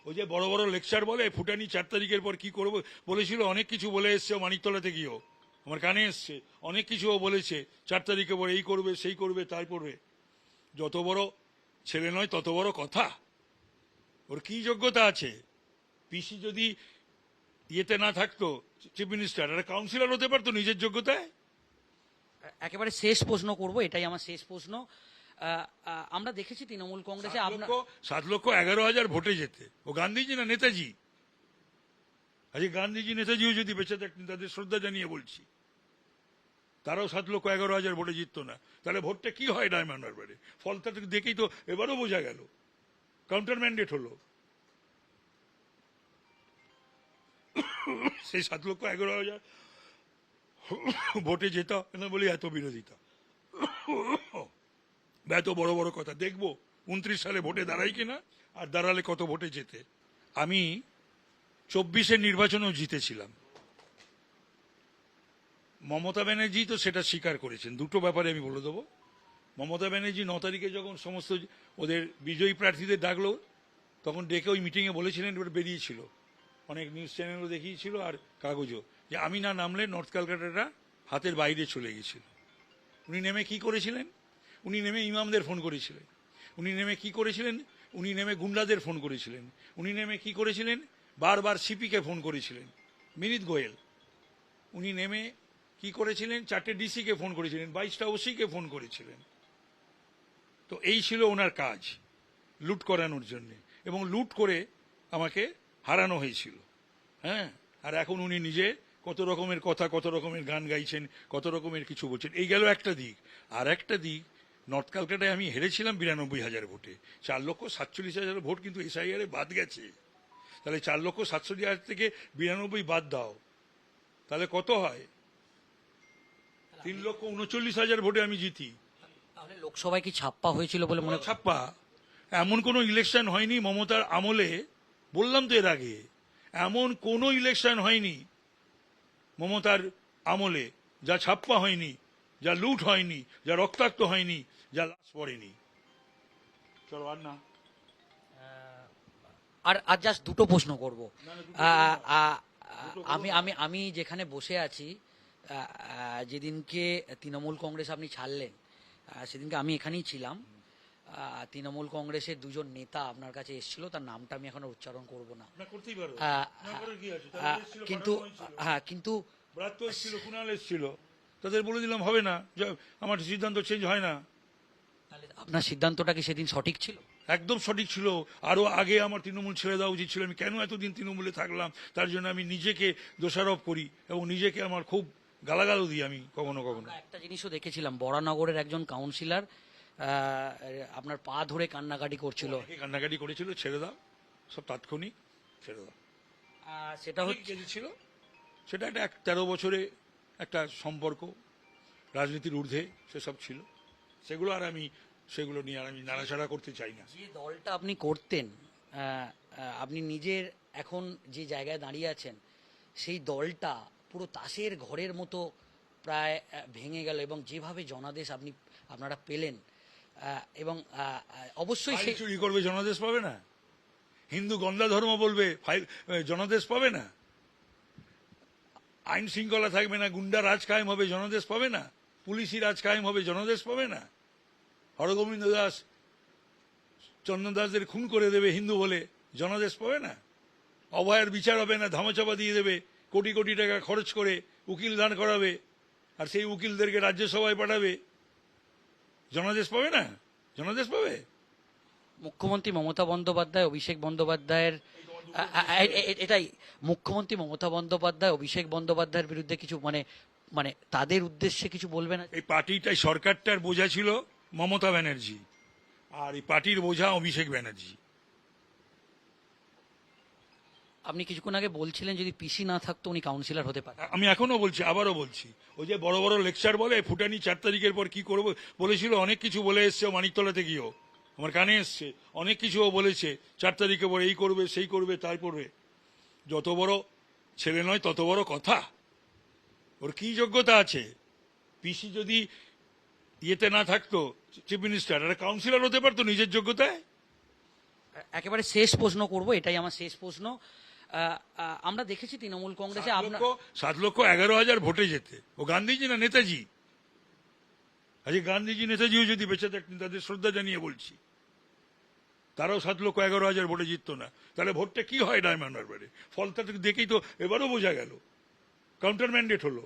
ওই যে বড় বড় লেকচার বলে ফুটানি 4 তারিখের পর কি করবো বলেছিল, অনেক কিছু বলে এসছে মানিকতলাতে গিয়েও, আমার কানে এসছে, অনেক কিছু ও বলেছে 4 তারিখে পর এই করবে সেই করবে তাই করবে। যত বড় ছেলে নয় তত বড় কথা। ওর কি যোগ্যতা আছে? পিসি যদি ইয়েতে না থাকতো, চিফ মিনিস্টার, একটা কাউন্সিলর হতে পারতো নিজের যোগ্যতায়। একেবারে শেষ প্রশ্ন করব, এটাই আমার শেষ প্রশ্ন। আমরা দেখেছি তৃণমূল কংগ্রেসে 7,11,000 ভোটে যেতে। ও গান্ধীজি না নেতাজি? আজকে গান্ধীজি নেতাজিও যদি বেঁচে থাকতেন, তাদের শ্রদ্ধা জানিয়ে বলছি, তারাও 7,11,000 ভোটে জিততো না। তাহলে ভোটটা কি হয় ডায়মন্ড হারবারে? ফলটা দেখেই তো এবারও বোঝা গেল, কাউন্টার ম্যান্ডেট হলো। সেই 7,11,000 ভোটে যেত না বলি এত বিরোধিতা, এত বড় বড় কথা। দেখবো 29 সালে ভোটে দাঁড়াই কিনা, আর দাঁড়ালে কত ভোটে যেতে। আমি 24-এর নির্বাচনেও জিতেছিলাম। মমতা ব্যানার্জি তো সেটা স্বীকার করেছেন। দুটো ব্যাপারে আমি বলে দেবো। মমতা ব্যানার্জি 9 তারিখে যখন সমস্ত ওদের বিজয়ী প্রার্থীদের ডাকলো, তখন ডেকে ওই মিটিংয়ে বলেছিলেন, এবার বেরিয়েছিল, অনেক নিউজ চ্যানেলও দেখিয়েছিল আর কাগজও, যে আমি না নামলে নর্থ ক্যালকাটাটা হাতের বাইরে চলে গেছিল। উনি নেমে কি করেছিলেন? উনি নেমে ইমামদের ফোন করেছিলেন। উনি নেমে কি করেছিলেন? উনি নেমে গুন্ডাদের ফোন করেছিলেন। উনি নেমে কি করেছিলেন? বারবার সিপিকে ফোন করেছিলেন, মিনিত গোয়েল। উনি নেমে কি করেছিলেন? 4টে ডিসিকে ফোন করেছিলেন, 22টা ওসিকে ফোন করেছিলেন। তো এই ছিল ওনার কাজ, লুট করানোর জন্য, এবং লুট করে আমাকে হারানো হয়েছিল। হ্যাঁ, আর এখন উনি নিজে কত রকমের কথা, কত রকমের গান গাইছেন, কত রকমের কিছু বলছেন। এই গেল একটা দিক। আর একটা দিক, নর্থ ক্যালকাটায় আমি হেরেছিলাম 92,000 ভোটে। 4,47,000 ভোট কিন্তু SIR এ বাদ গেছে। তাহলে 4,47,000 থেকে 92 বাদ দাও, তাহলে কত হয়? 3,39,000 ভোটে আমি জিতি। তাহলে লোকসভায় কি ছাপ্পা হয়েছিল বলে মনে হয়? ছাপ্পা? এমন কোনো ইলেকশন হয়নি মমতার আমলে, বললাম তো এর আগে, এমন কোনো ইলেকশন হয়নি মমতার আমলে যা ছাপ্পা হয়নি, যা লুট হয়নি, যা রক্তাক্ত হয়নি, যা লাশ পড়েনি। চলো আর না, আর আর জাস্ট দুটো প্রশ্ন করব। না, না, দুটো আহ, করো না। আহ, দুটো করো আমি না। আমি আমি যেখানে বসে আছি, যেদিনকে তৃণমূল কংগ্রেস আপনি ছাড়লেন, সেদিনকে আমি এখানেই ছিলাম। তৃণমূল কংগ্রেসের দুজন নেতা আপনার কাছে এসেছিল, তার নামটা আমি এখন আর উচ্চারণ করব না। না, করতেই পারো, আহ, না করার কি আছে? আহ, তাদের এসেছিল, কিন্তু পাঠানো হয়েছিল। কিন্তু ব্রাত্য এসেছিল, কুণাল এসেছিল, তাদের বলে দিলাম হবে না, আমার সিদ্ধান্ত চেঞ্জ হয় না। তাহলে আপনার সিদ্ধান্তটা কি সেদিন সঠিক ছিল? একদম সঠিক ছিল। আরো আগে আমার তৃণমূল ছেড়ে দেওয়া উচিত ছিল। আমি কেন এতদিন তৃণমূলে থাকলাম, তার জন্য আমি নিজেকে দোষারোপ করি এবং নিজেকে আমার খুব গালাগালও দিই আমি কখনো কখনো। আমরা একটা জিনিসও দেখেছিলাম, বরানগরের একজন কাউন্সিলর আপনার পা ধরে কান্নাকাটি করছিল। অনেকে কান্নাকাটি করেছিল, ছেড়ে দাও, সব তাৎক্ষণিক, ছেড়ে দাও। সেটা হচ্ছে ছিল, সেটা একটা 13 বছরে একটা সম্পর্ক, রাজনীতির ঊর্ধ্বে সেসব ছিল। সেগুলো আর আমি, সেগুলো নিয়ে আর আমি নাড়াচাড়া করতে চাই না। যে দলটা আপনি করতেন, আপনি নিজের এখন যে জায়গায় দাঁড়িয়ে আছেন, সেই দলটা পুরো তাসের ঘরের মতো প্রায় ভেঙে গেল, এবং যেভাবে জনাদেশ আপনারা পেলেন, এবং অবশ্যই ফাইল সেই চুরি করবে, জনাদেশ পাবে না? হিন্দু গন্ধা ধর্ম বলবে, ফাইল জনাদেশ পাবে না? আইন শৃঙ্খলা থাকবে না, গুন্ডা রাজ কায়েম হবে, জনাদেশ পাবে না? পুলিশি রাজ কায়েম হবে, জনাদেশ পাবে না? হরগোবিন্দ দাস চন্দন দাসদের খুন করে দেবে হিন্দু বলে, জনাদেশ পাবে না? অভয়ের বিচার হবে না, ধামাচাপা দিয়ে দেবে, কোটি কোটি টাকা খরচ করে উকিল দান করাবে, আর সেই উকিলদেরকে রাজ্যসভায় পাঠাবে, জনাদেশ পাবে না? জনাদেশ পাবে? মুখ্যমন্ত্রী মমতা বন্দ্যোপাধ্যায়, অভিষেক বন্দ্যোপাধ্যায়ের এটাই, মুখ্যমন্ত্রী মমতা বন্দ্যোপাধ্যায়, অভিষেক বন্দ্যোপাধ্যায়ের বিরুদ্ধে কিছু মানে তাদের উদ্দেশ্যে কিছু বলবেন? এই পার্টিটাই, সরকারটার বোঝা ছিল মমতা ব্যানার্জি, আর এই পার্টির বোঝা অভিষেক ব্যানার্জি। আপনি কিছুক্ষণ আগে বলছিলেন যদি পিসি না থাকতো উনি কাউন্সিলর হতে পারতেন। আমি এখনো বলছি, আবারও বলছি, ওই যে বড় বড় লেকচার বলে ফুটানি 4 তারিখের পর কি করবো বলেছিল, অনেক কিছু বলে এসছে মানিকতলাতে গিয়েও, আমার কানে এসছে, অনেক কিছু ও বলেছে 4 তারিখে পর এই করবে সেই করবে তাই করবে। যত বড় ছেলে নয় তত বড় কথা। ওর কি যোগ্যতা আছে? পিসি যদি ইয়েতে না থাকতো, চিফ মিনিস্টার, একটা কাউন্সিলর হতে পারতো নিজের যোগ্যতায়। একেবারে শেষ প্রশ্ন করব, এটাই আমার শেষ প্রশ্ন। আমরা দেখেছি তৃণমূল কংগ্রেসে আপনার 7,11,000 ভোটে যেতে ও গান্ধীজি না নেতাজি? আজকে গান্ধীজি নেতাজিও যদি বেঁচে থাকতেন তাদের শ্রদ্ধা জানিয়ে বলছি, তারাও 7,11,000 ভোটে জিততো না। তাহলে ভোটটা কি হয় ডায়মন্ড হারবারে? ফলটা তো দেখেই তো এবারও বোঝা গেল, কাউন্টার ম্যান্ডেট হলো।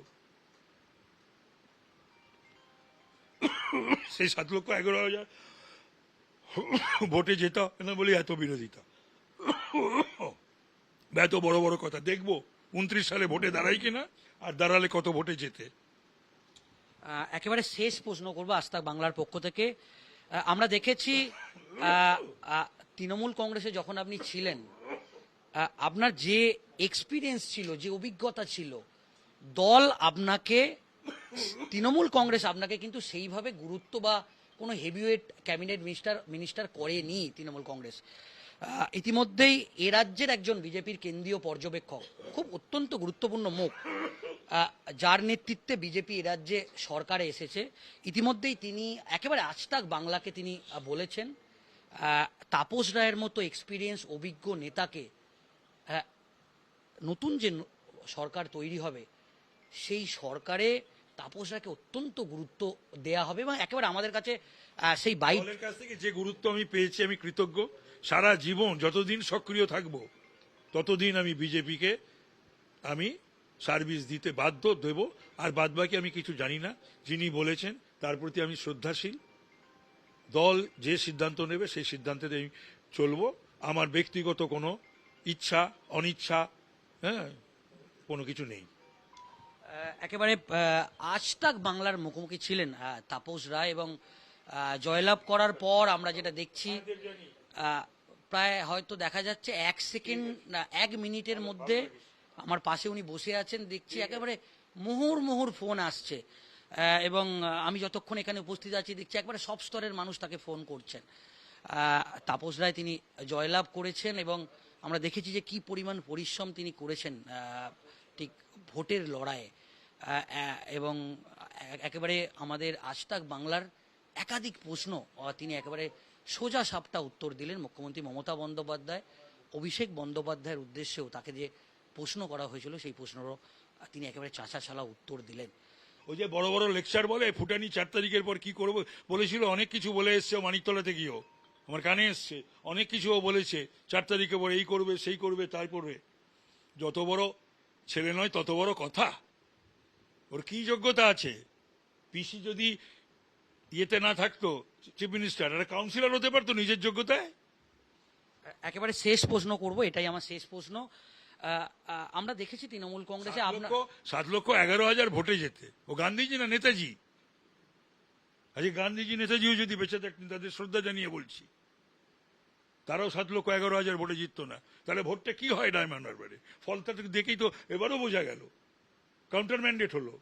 সেই 7,11,000 ভোটে যেত না বলে এত বিরোধিতা, এত বড় বড় কথা। দেখবো 29 সালে ভোটে দাঁড়াই কিনা, আর দাঁড়ালে কত ভোটে যেতে। একেবারে শেষ প্রশ্ন করব আজ তাক বাংলার পক্ষ থেকে। আমরা দেখেছি তৃণমূল কংগ্রেসে যখন আপনি ছিলেন, আপনার যে এক্সপিরিয়েন্স ছিল, যে অভিজ্ঞতা ছিল, দল আপনাকে, তৃণমূল কংগ্রেস আপনাকে কিন্তু সেইভাবে গুরুত্ব বা কোনো হেভিওয়েট ক্যাবিনেট মিনিস্টার করেনি তৃণমূল কংগ্রেস। ইতিমধ্যেই এ রাজ্যের একজন বিজেপির কেন্দ্রীয় পর্যবেক্ষক, খুব অত্যন্ত গুরুত্বপূর্ণ মুখ, যার নেতৃত্বে বিজেপি এ রাজ্যে সরকারে এসেছে, ইতিমধ্যেই তিনি একেবারে আজতাক বাংলাকে তিনি বলেছেন তাপস রায়ের মতো এক্সপিরিয়েন্স অভিজ্ঞ নেতাকে নতুন যে সরকার তৈরি হবে সেই সরকারে তাপস রায়কে অত্যন্ত গুরুত্ব দেয়া হবে, এবং একেবারে আমাদের কাছে সেই বাইক দলের কাছ থেকে যে গুরুত্ব আমি পেয়েছি আমি কৃতজ্ঞ। সারা জীবন যতদিন সক্রিয় থাকব ততদিন আমি বিজেপিকে আমি সার্ভিস দিতে বাধ্য দেব। আর বাদবাকি আমি কিছু জানি না। যিনি বলেছেন তার প্রতি আমি শ্রদ্ধাশীল। দল যে সিদ্ধান্ত নেবে সেই সিদ্ধান্তে আমি চলবো। আমার ব্যক্তিগত কোনো ইচ্ছা অনিচ্ছা কোনো কিছু নেই। একেবারে আজতাক বাংলার মুখোমুখি ছিলেন তাপস রায়, এবং জয়লাভ করার পর আমরা যেটা দেখছি, প্রায় হয়তো দেখা যাচ্ছে 1 সেকেন্ড না 1 মিনিটের মধ্যে আমার পাশে উনি বসে আছেন, দেখছি একেবারে মুহুর ফোন আসছে, এবং আমি যতক্ষণ এখানে উপস্থিত আছি দেখছি একবারে সব স্তরের মানুষ তাকে ফোন করছেন। তাপস রায় তিনি জয়লাভ করেছেন, এবং আমরা দেখেছি যে কি পরিমাণ পরিশ্রম তিনি করেছেন ঠিক ভোটের লড়াইয়ে, এবং একেবারে আমাদের আজতাক বাংলার একাধিক প্রশ্ন তিনি একেবারে সোজা সাপটা উত্তর দিলেন। মুখ্যমন্ত্রী মমতা বন্দ্যোপাধ্যায়, অভিষেক বন্দ্যোপাধ্যায়ের উদ্দেশ্যেও তাকে যে প্রশ্ন করা হয়েছিল সেই প্রশ্নেরও তিনি একেবারে চাঁচা ছালা উত্তর দিলেন। ওই যে বড় বড় লেকচার বলে ফুটানি 4 তারিখের পর কি করবো বলেছিল, অনেক কিছু বলে এসছে মানিকতলাতে গিয়েও, আমার কানে এসছে অনেক কিছুও বলেছে 4 তারিখের পর এই করবে সেই করবে তাই করবে। যত বড় ছেলে নয় তত বড় কথা। ওর কি যোগ্যতা আছে? পিসি যদি ইয়েতে না থাকতো চিফ মিনিস্টার, একটা কাউন্সিলর হতে পারতো নিজের যোগ্যতায়। একেবারে শেষ প্রশ্ন করব, এটাই আমার শেষ প্রশ্ন। আমরা দেখেছি তৃণমূল কংগ্রেসে আপনার 7,11,000 ভোটে যেতে ও গান্ধীজি না নেতাজি? আজকে গান্ধীজি নেতাজিও যদি বেঁচে থাকতেন তাদের শ্রদ্ধা জানিয়ে বলছি, তারাও 7,11,000 ভোটে জিততো না। তাহলে ভোটটা কি হয় ডায়মন্ড হারবারে? ফলটা তো দেখেই তো এবারও বোঝা গেল, কাউন্টার ম্যান্ডেট হলো।